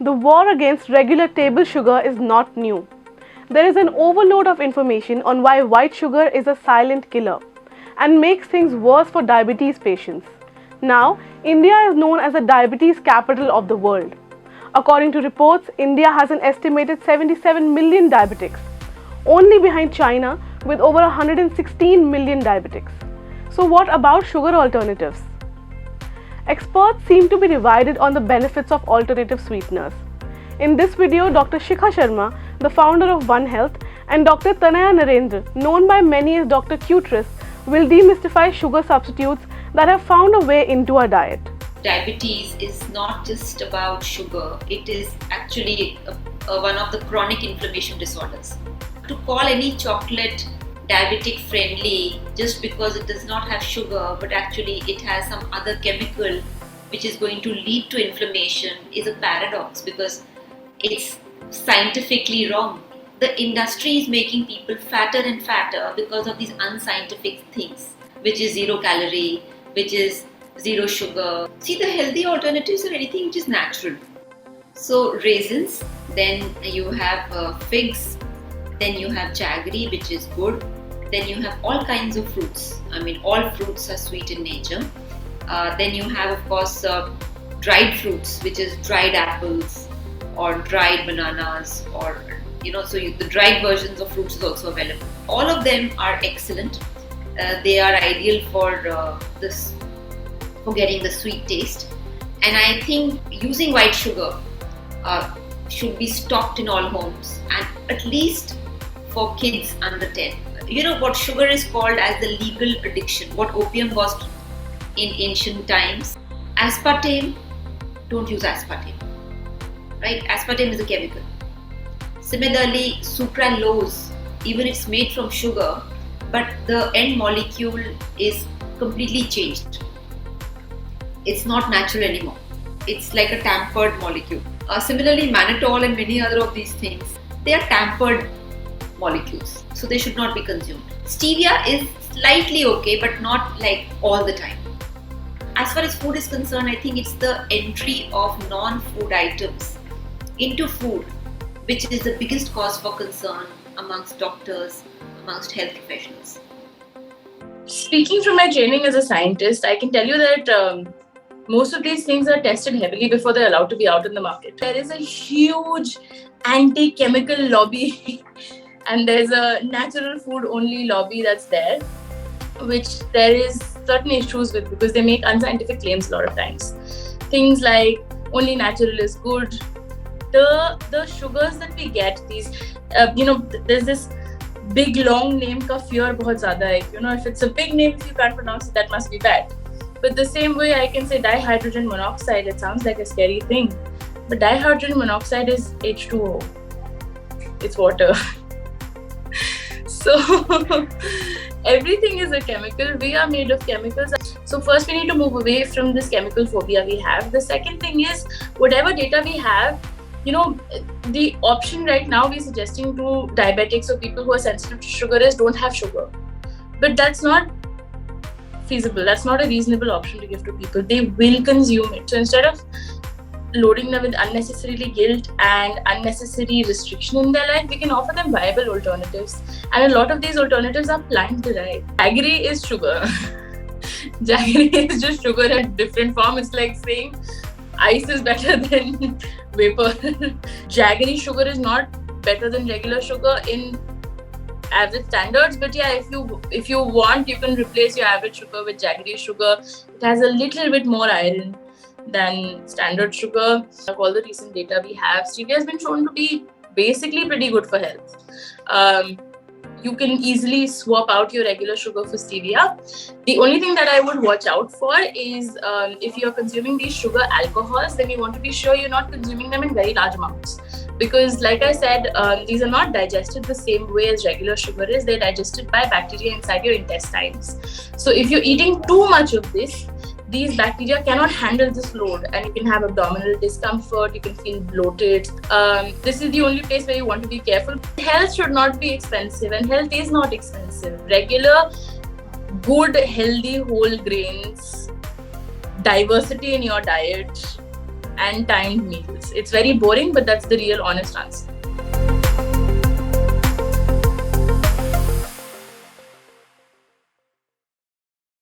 The war against regular table sugar is not new. There is an overload of information on why white sugar is a silent killer and makes things worse for diabetes patients. Now, India is known as the diabetes capital of the world. According to reports, India has an estimated 77 million diabetics, only behind China with over 116 million diabetics. So what about sugar alternatives? Experts seem to be divided on the benefits of alternative sweeteners. In this video, Dr. Shikha Sharma, the founder of One Health, and Dr. Tanaya Narendra, known by many as Dr. Cutress, will demystify sugar substitutes that have found a way into our diet. Diabetes is not just about sugar, it is actually one of the chronic inflammation disorders. To call any chocolate diabetic friendly just because it does not have sugar but actually it has some other chemical which is going to lead to inflammation is a paradox because it's scientifically wrong. The industry is making people fatter and fatter because of these unscientific things, which is zero calorie, which is zero sugar. See, the healthy alternatives are anything which is natural. So raisins, then you have figs, then you have jaggery, which is good. Then you have all kinds of fruits. I mean, all fruits are sweet in nature. Then you have, of course, dried fruits, which is dried apples or dried bananas, or the dried versions of fruits is also available. All of them are excellent. They are ideal for for getting the sweet taste. And I think using white sugar should be stopped in all homes, and at least for kids under 10. You know what sugar is called as the legal addiction, what opium was in ancient times. Aspartame, don't use aspartame, right? Aspartame is a chemical. Similarly, sucralose, even it's made from sugar, but the end molecule is completely changed. It's not natural anymore. It's like a tampered molecule. Similarly, mannitol and many other of these things, they are tampered molecules, so they should not be consumed. Stevia is slightly okay, but not like all the time. As far as food is concerned, I think it's the entry of non-food items into food which is the biggest cause for concern amongst doctors, amongst health professionals. Speaking from my training as a scientist, I can tell you that most of these things are tested heavily before they're allowed to be out in the market. There is a huge anti-chemical lobby and there's a natural food only lobby that's there, which there is certain issues with because they make unscientific claims a lot of times. Things like only natural is good. The sugars that we get, these, there's this big long name ka fear bahut zyada hai. If it's a big name, if you can't pronounce it, that must be bad. But the same way I can say dihydrogen monoxide, it sounds like a scary thing. But dihydrogen monoxide is H2O. It's water. So everything is a chemical. We are made of chemicals. So first we need to move away from this chemical phobia we have. The second thing is whatever data we have, the option right now we're suggesting to diabetics or people who are sensitive to sugar is don't have sugar. But that's not feasible. That's not a reasonable option to give to people. They will consume it. So instead of loading them with unnecessarily guilt and unnecessary restriction in their life, we can offer them viable alternatives. And a lot of these alternatives are plant derived. Jaggery is sugar. Jaggery is just sugar in different form. It's like saying ice is better than vapor. Jaggery sugar is not better than regular sugar in average standards, but yeah, if you want, you can replace your average sugar with jaggery sugar. It has a little bit more iron than standard sugar. Of all the recent data we have, stevia has been shown to be basically pretty good for health. You can easily swap out your regular sugar for stevia. The only thing that I would watch out for is if you're consuming these sugar alcohols, then you want to be sure you're not consuming them in very large amounts. Because like I said, these are not digested the same way as regular sugar is. They're digested by bacteria inside your intestines. So if you're eating too much of this, these bacteria cannot handle this load and you can have abdominal discomfort, you can feel bloated. This is the only place where you want to be careful. Health should not be expensive and health is not expensive. Regular, good, healthy whole grains, diversity in your diet, and timed meals. It's very boring, but that's the real honest answer.